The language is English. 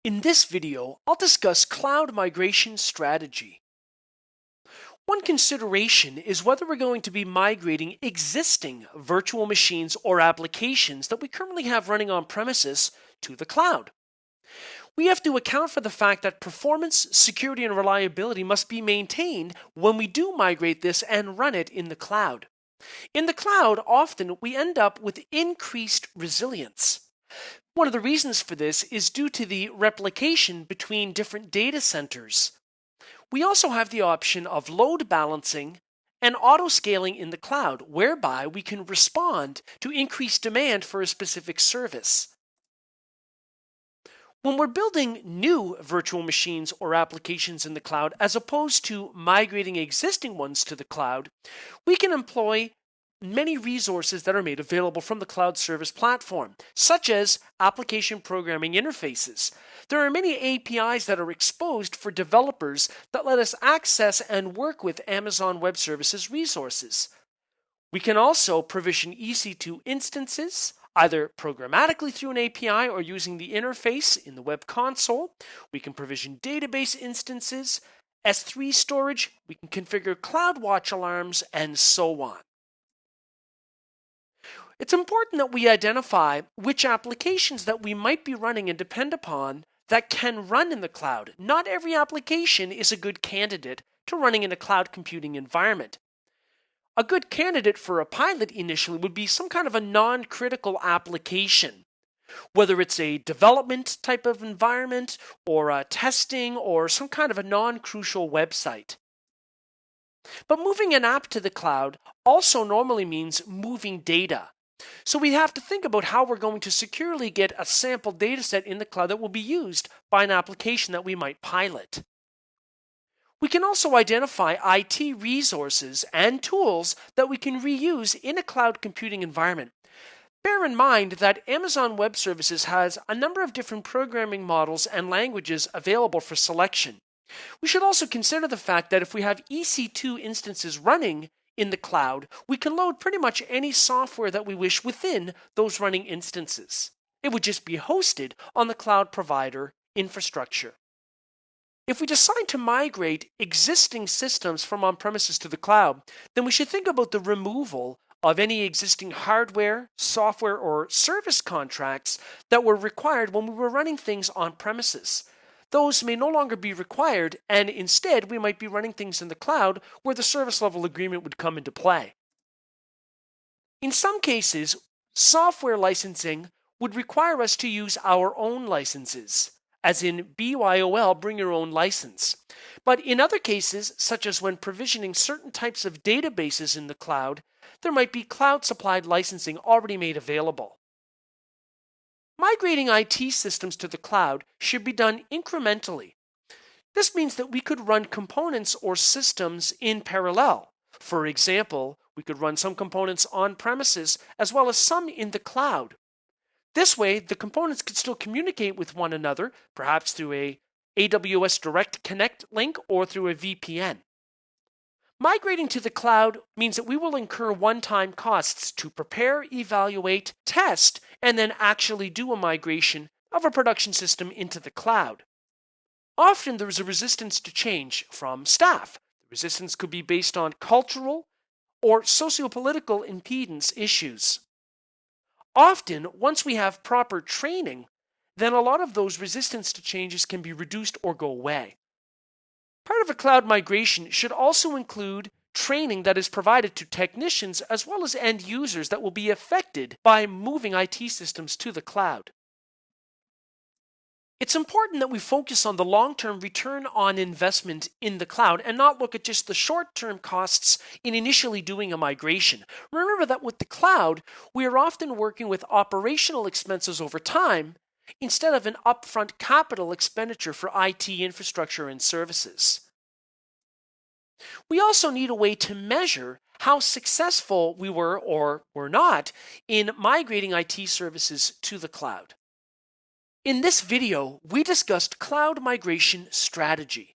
In this video, I'll discuss cloud migration strategy. One consideration is whether we're going to be migrating existing virtual machines or applications that we currently have running on premises to the cloud. We have to account for the fact that performance, security, and reliability must be maintained when we do migrate this and run it in the cloud. In the cloud, often we end up with increased resilience. One of the reasons for this is due to the replication between different data centers. We also have the option of load balancing and auto-scaling in the cloud, whereby we can respond to increased demand for a specific service. When we're building new virtual machines or applications in the cloud, as opposed to migrating existing ones to the cloud, we can employ many resources that are made available from the cloud service platform, such as application programming interfaces. There are many APIs that are exposed for developers that let us access and work with Amazon Web Services resources. We can also provision EC2 instances, either programmatically through an API or using the interface in the web console. We can provision database instances, S3 storage, we can configure CloudWatch alarms, and so on. It's important that we identify which applications that we might be running and depend upon that can run in the cloud. Not every application is a good candidate to running in a cloud computing environment. A good candidate for a pilot initially would be some kind of a non-critical application, whether it's a development type of environment or a testing or some kind of a non-crucial website. But moving an app to the cloud also normally means moving data. So we have to think about how we're going to securely get a sample data set in the cloud that will be used by an application that we might pilot. We can also identify IT resources and tools that we can reuse in a cloud computing environment. Bear in mind that Amazon Web Services has a number of different programming models and languages available for selection. We should also consider the fact that if we have EC2 instances running in the cloud, we can load pretty much any software that we wish within those running instances. It would just be hosted on the cloud provider infrastructure. If we decide to migrate existing systems from on-premises to the cloud, then we should think about the removal of any existing hardware, software, or service contracts that were required when we were running things on-premises. Those may no longer be required, and instead we might be running things in the cloud where the service level agreement would come into play. In some cases, software licensing would require us to use our own licenses, as in BYOL, bring your own license. But in other cases, such as when provisioning certain types of databases in the cloud, there might be cloud-supplied licensing already made available. Migrating IT systems to the cloud should be done incrementally. This means that we could run components or systems in parallel. For example, we could run some components on premises as well as some in the cloud. This way, the components could still communicate with one another, perhaps through a AWS Direct Connect link or through a VPN. Migrating to the cloud means that we will incur one-time costs to prepare, evaluate, test, and then actually do a migration of a production system into the cloud. Often there is a resistance to change from staff. The resistance could be based on cultural or sociopolitical impedance issues. Often, once we have proper training, then a lot of those resistance to changes can be reduced or go away. Part of a cloud migration should also include training that is provided to technicians as well as end users that will be affected by moving IT systems to the cloud. It's important that we focus on the long-term return on investment in the cloud and not look at just the short-term costs in initially doing a migration. Remember that with the cloud, we are often working with operational expenses over time instead of an upfront capital expenditure for IT infrastructure and services. We also need a way to measure how successful we were or were not in migrating IT services to the cloud. In this video, we discussed cloud migration strategy.